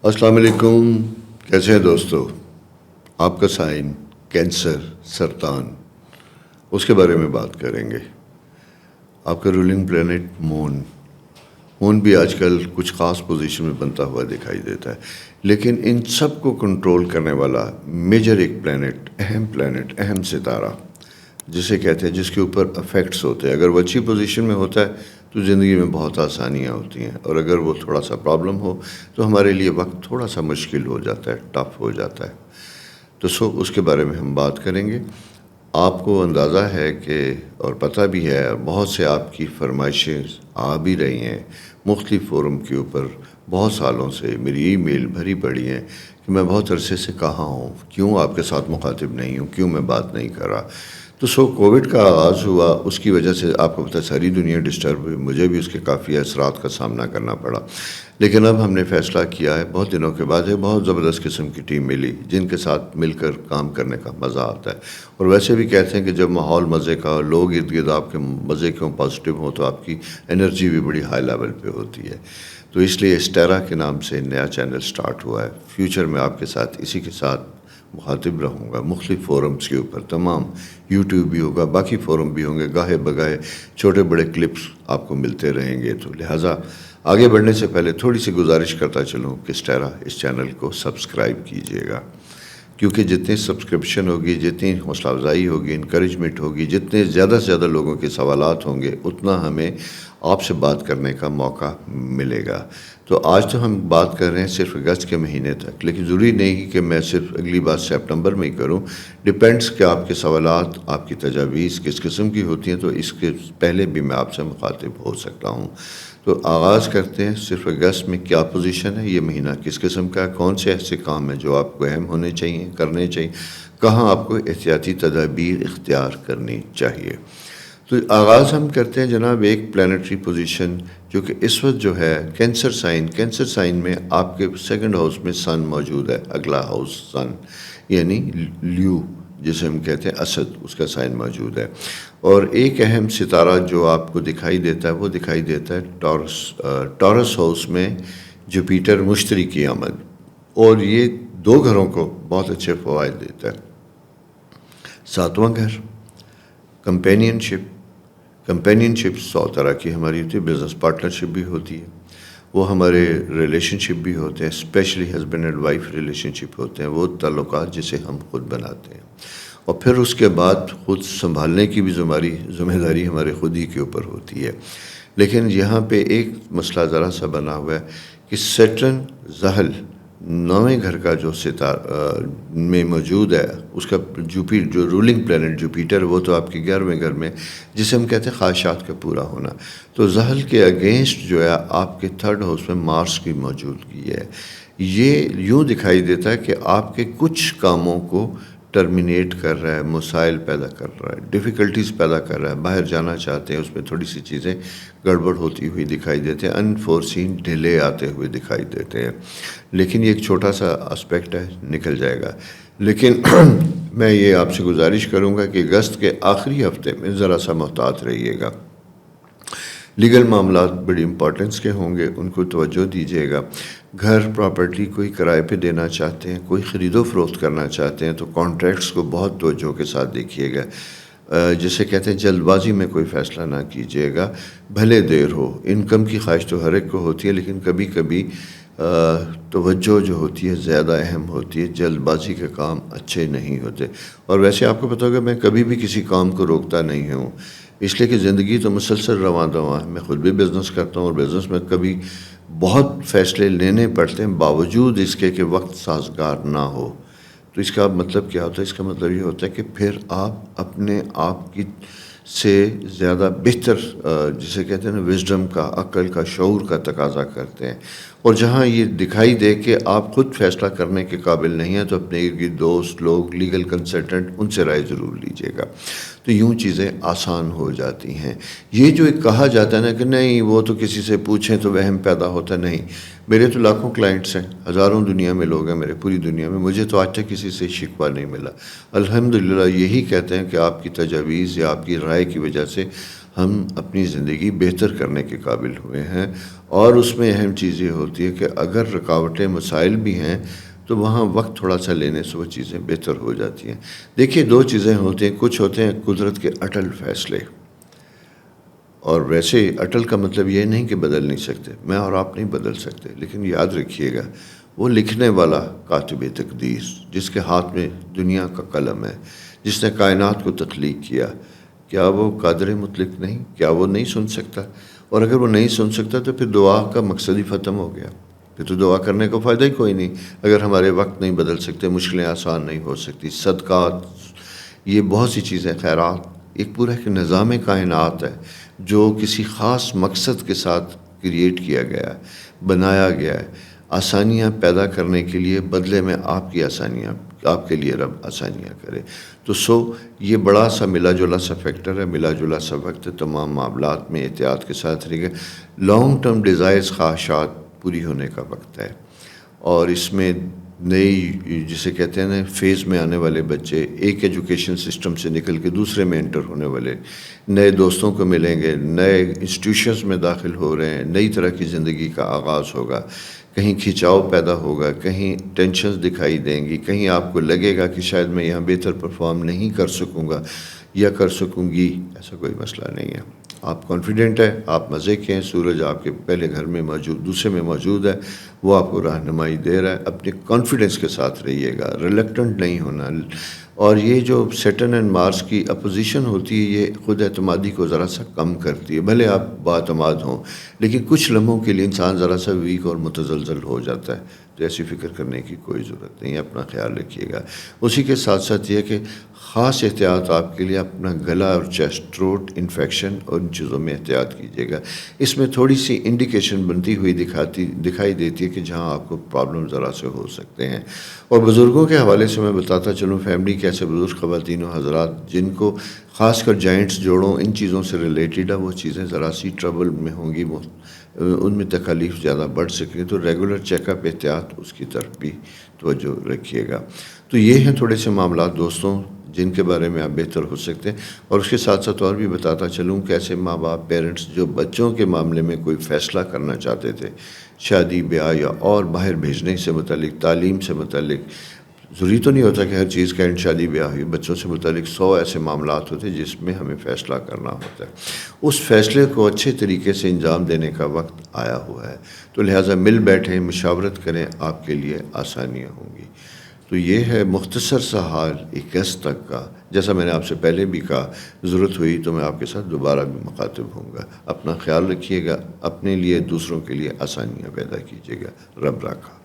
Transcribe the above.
अस्सलाम वालेकुम। कैसे हैं दोस्तों? आपका साइन कैंसर, सरतान, उसके बारे में बात करेंगे। आपका रूलिंग प्लेनेट मून भी आजकल कुछ ख़ास पोजीशन में बनता हुआ दिखाई देता है, लेकिन इन सब को कंट्रोल करने वाला मेजर एक प्लेनेट, अहम सितारा जिसे कहते हैं, जिसके ऊपर अफेक्ट्स होते हैं। अगर वो अच्छी पोजीशन में होता है तो ज़िंदगी में बहुत आसानियाँ होती हैं, और अगर वो थोड़ा सा प्रॉब्लम हो तो हमारे लिए वक्त थोड़ा सा मुश्किल हो जाता है, टफ हो जाता है। तो उसके बारे में हम बात करेंगे। आपको अंदाज़ा है कि, और पता भी है, बहुत से आपकी फरमाइशें आ भी रही हैं मुख्तलिफ़ फोरम के ऊपर। बहुत सालों से मेरी ईमेल भरी पड़ी हैं कि मैं बहुत अरसे से कहाँ हूँ, क्यों आपके साथ मुखातिब नहीं हूँ, क्यों मैं बात नहीं कर रहा। तो कोविड का आगाज़ हुआ, उसकी वजह से आपको पता है सारी दुनिया डिस्टर्ब हुई, मुझे भी उसके काफ़ी असरात का सामना करना पड़ा। लेकिन अब हमने फ़ैसला किया है, बहुत दिनों के बाद, एक बहुत ज़बरदस्त किस्म की टीम मिली जिनके साथ मिलकर काम करने का मज़ा आता है। और वैसे भी कहते हैं कि जब माहौल मज़े का, लोग इर्द गिर्द आपके मज़े के पॉजिटिव हो, तो आपकी एनर्जी भी बड़ी हाई लेवल पे होती है। तो इसलिए स्टेरा के नाम से नया चैनल स्टार्ट हुआ है। फ्यूचर में आपके साथ इसी के साथ मुखातिब रहूँगा मुख्तलिफ़ फोरम्स के ऊपर। तमाम यूट्यूब भी होगा, बाकी फोरम भी होंगे, गाहे बगाहे छोटे बड़े क्लिप्स आपको मिलते रहेंगे। तो लिहाजा आगे बढ़ने से पहले थोड़ी सी गुजारिश करता चलूँ कि स्टेरा इस चैनल को सब्सक्राइब कीजिएगा, क्योंकि जितनी सब्सक्रिप्शन होगी, जितनी हौसला अफजाई होगी, इनकरेजमेंट होगी, जितने ज़्यादा से ज़्यादा लोगों के सवालात होंगे, उतना हमें आपसे बात करने का मौका मिलेगा। तो आज तो हम बात कर रहे हैं सिर्फ अगस्त के महीने तक, लेकिन ज़रूरी नहीं कि मैं सिर्फ अगली बात सितंबर में ही करूं। डिपेंड्स कि आपके सवालात, आपकी तजावीज़ किस किस्म की होती हैं, तो इसके पहले भी मैं आपसे मुखातिब हो सकता हूं। तो आगाज़ करते हैं। सिर्फ अगस्त में क्या पोजीशन है, ये महीना किस किस्म का है, कौन से ऐसे काम हैं जो आपको अहम होने चाहिए, करने चाहिए, कहाँ आपको एहतियाती तदाबीर इख्तियार करनी चाहिए। तो आगाज़ हम करते हैं जनाब एक प्लानिटरी पोजीशन जो कि इस वक्त जो है कैंसर साइन में आपके सेकंड हाउस में सन मौजूद है। अगला हाउस सन यानी ल्यू जिसे हम कहते हैं असद, उसका साइन मौजूद है। और एक अहम सितारा जो आपको दिखाई देता है वो दिखाई देता है टॉरस हाउस में जुपिटर मुश्तरी की आमद, और ये दो घरों को बहुत अच्छे फ़वाइद देता है। सातवां घर कंपेनियनशिप 100 तरह की हमारी होती है। बिज़नेस पार्टनरशिप भी होती है, वो हमारे रिलेशनशिप भी होते हैं, specially husband and wife relationship होते हैं, वो ताल्लुकात जिसे हम खुद बनाते हैं। और फिर उसके बाद खुद संभालने की भी ज़िम्मेदारी हमारे खुद ही के ऊपर होती है। लेकिन यहाँ पे एक मसला ज़रा सा बना हुआ है कि सैटर्न ज़हल 9वें घर का जो सितारा में मौजूद है, उसका जो रूलिंग प्लेनेट जुपिटर, वो तो आपके 11वें घर में, जिसे हम कहते हैं ख्वाहिशात का पूरा होना। तो ज़हल के अगेंस्ट जो है आपके थर्ड हाउस में मार्स की मौजूदगी है। ये यूँ दिखाई देता है कि आपके कुछ कामों को टर्मिनेट कर रहा है, मसाइल पैदा कर रहा है, डिफ़िकल्टीज़ पैदा कर रहा है। बाहर जाना चाहते हैं, उसमें थोड़ी सी चीज़ें गड़बड़ होती हुई दिखाई देते हैं, अनफोर्सीन डिले आते हुए दिखाई देते हैं। लेकिन ये एक छोटा सा एस्पेक्ट है, निकल जाएगा। लेकिन मैं ये आपसे गुजारिश करूँगा कि अगस्त के आखिरी हफ्ते में ज़रा सा मोहतात रहिएगा। लीगल मामलात बड़ी इम्पोर्टेंस के होंगे, उनको तवज्जो दीजिएगा। घर प्रॉपर्टी कोई किराए पे देना चाहते हैं, कोई ख़रीदो फ़रोख्त करना चाहते हैं, तो कॉन्ट्रैक्ट्स को बहुत तवज्जो के साथ देखिएगा। जिसे कहते हैं जल्दबाजी में कोई फ़ैसला ना कीजिएगा, भले देर हो। इनकम की ख्वाहिश तो हर एक को होती है, लेकिन कभी कभी तवज्जो जो होती है ज़्यादा अहम होती है। जल्दबाजी के काम अच्छे नहीं होते। और वैसे आपको पता होगा मैं कभी भी किसी काम को रोकता नहीं हूँ, इसलिए कि ज़िंदगी तो मुसलसल रवां दवां है। मैं ख़ुद भी बिज़नेस करता हूँ, और बिज़नेस में कभी बहुत फ़ैसले लेने पड़ते हैं बावजूद इसके कि वक्त साजगार ना हो। तो इसका मतलब क्या होता है? इसका मतलब ये होता है कि फिर आप अपने आप की से ज़्यादा बेहतर, जिसे कहते हैं ना, विज़डम का, अक्ल का, शऊर का तकाज़ा करते हैं। और जहाँ ये दिखाई दे कि आप खुद फ़ैसला करने के काबिल नहीं हैं, तो अपने इर्द दोस्त लोग, लीगल कंसल्टेंट, उनसे राय ज़रूर लीजिएगा। तो यूँ चीज़ें आसान हो जाती हैं। ये जो एक कहा जाता है ना कि नहीं वो तो किसी से पूछें तो वहम पैदा होता, नहीं। मेरे तो लाखों क्लाइंट्स हैं, हज़ारों दुनिया में लोग हैं मेरे, पूरी दुनिया में, मुझे तो आज तक किसी से शिकवा नहीं मिला। अल्हम्दुलिल्लाह यही कहते हैं कि आपकी तजावीज़ या आपकी राय की वजह से ہم اپنی زندگی بہتر کرنے کے قابل ہوئے ہیں. اور اس میں اہم چیز یہ ہوتی ہے کہ اگر رکاوٹیں مسائل بھی ہیں تو وہاں وقت تھوڑا سا لینے سے وہ چیزیں بہتر ہو جاتی ہیں. دیکھیے 2 چیزیں ہوتی ہیں، کچھ ہوتے ہیں قدرت کے اٹل فیصلے، اور ویسے اٹل کا مطلب یہ نہیں کہ بدل نہیں سکتے، میں اور آپ نہیں بدل سکتے، لیکن یاد رکھیے گا وہ لکھنے والا کاتب تقدیر جس کے ہاتھ میں دنیا کا قلم ہے، جس نے کائنات کو تخلیق کیا، کیا وہ قادر مطلق نہیں؟ کیا وہ نہیں سن سکتا؟ اور اگر وہ نہیں سن سکتا تو پھر دعا کا مقصد ہی ختم ہو گیا، پھر تو دعا کرنے کا فائدہ ہی کوئی نہیں. اگر ہمارے وقت نہیں بدل سکتے، مشکلیں آسان نہیں ہو سکتی، صدقات، یہ بہت سی چیزیں، خیرات، ایک پورا ایک نظام کائنات ہے جو کسی خاص مقصد کے ساتھ کریٹ کیا گیا ہے، بنایا گیا ہے، آسانیاں پیدا کرنے کے لیے، بدلے میں آپ کی آسانیاں، آپ کے لیے رب آسانیاں کرے. تو یہ بڑا سا ملا جلا سا فیکٹر ہے، ملا جلا سا وقت ہے. تمام معاملات میں احتیاط کے ساتھ رہے گا. لانگ ٹرم ڈیزائرز، خواہشات پوری ہونے کا وقت ہے، اور اس میں نئی جسے کہتے ہیں نا فیز میں آنے والے بچے، ایک ایجوکیشن سسٹم سے نکل کے دوسرے میں انٹر ہونے والے، نئے دوستوں کو ملیں گے، نئے انسٹیٹیوشنز میں داخل ہو رہے ہیں، نئی طرح کی زندگی کا آغاز ہوگا. کہیں کھنچاؤ پیدا ہوگا، کہیں ٹینشنز دکھائی دیں گی، کہیں آپ کو لگے گا کہ شاید میں یہاں بہتر پرفارم نہیں کر سکوں گا یا کر سکوں گی. ایسا کوئی مسئلہ نہیں ہے، آپ کانفیڈنٹ ہے، آپ مزے کے ہیں. سورج آپ کے پہلے گھر میں موجود، دوسرے میں موجود ہے، وہ آپ کو رہنمائی دے رہا ہے. اپنے کانفیڈنس کے ساتھ رہیے گا، ریلیکٹنٹ نہیں ہونا. اور یہ جو سیٹرن اینڈ مارس کی اپوزیشن ہوتی ہے، یہ خود اعتمادی کو ذرا سا کم کرتی ہے. بھلے آپ بااعتماد ہوں، لیکن کچھ لمحوں کے لیے انسان ذرا سا ویک اور متزلزل ہو جاتا ہے. تو ایسی فکر کرنے کی کوئی ضرورت نہیں ہے، اپنا خیال رکھیے گا. اسی کے ساتھ ساتھ یہ کہ خاص احتیاط آپ کے لیے اپنا گلا اور چیسٹ، تھروٹ انفیکشن اور ان چیزوں میں احتیاط کیجیے گا. اس میں تھوڑی سی انڈیکیشن بنتی ہوئی دکھائی دیتی ہے کہ جہاں آپ کو پرابلم ذرا سے ہو سکتے ہیں. اور بزرگوں کے حوالے سے میں بتاتا چلوں، فیملی کے ایسے بزرگ خواتین و حضرات جن کو خاص کر جوائنٹس، جوڑوں، ان چیزوں سے ریلیٹڈ ہے، وہ چیزیں ذرا سی ٹربل میں ہوں گی، ان میں تکالیف زیادہ بڑھ سکیں. تو ریگولر چیک اپ، احتیاط، اس کی طرف بھی توجہ رکھیے گا. تو یہ ہیں تھوڑے سے معاملات دوستوں جن کے بارے میں آپ بہتر ہو سکتے ہیں. اور اس کے ساتھ ساتھ اور بھی بتاتا چلوں کہ ایسے ماں باپ، پیرنٹس جو بچوں کے معاملے میں کوئی فیصلہ کرنا چاہتے تھے، شادی بیاہ یا اور باہر بھیجنے سے متعلق، تعلیم سے متعلق، ضروری تو نہیں ہوتا کہ ہر چیز کا اینڈ شادی بیاہ ہوئی، بچوں سے متعلق 100 ایسے معاملات ہوتے ہیں جس میں ہمیں فیصلہ کرنا ہوتا ہے. اس فیصلے کو اچھے طریقے سے انجام دینے کا وقت آیا ہوا ہے. تو لہٰذا مل بیٹھیں، مشاورت کریں، آپ کے لیے آسانیاں ہوں گی. تو یہ ہے مختصر سا حال 21 تک کا. جیسا میں نے آپ سے پہلے بھی کہا، ضرورت ہوئی تو میں آپ کے ساتھ دوبارہ بھی مخاطب ہوں گا. اپنا خیال رکھیے گا، اپنے لیے، دوسروں کے لیے آسانیاں پیدا کیجیے گا. رب راکھا.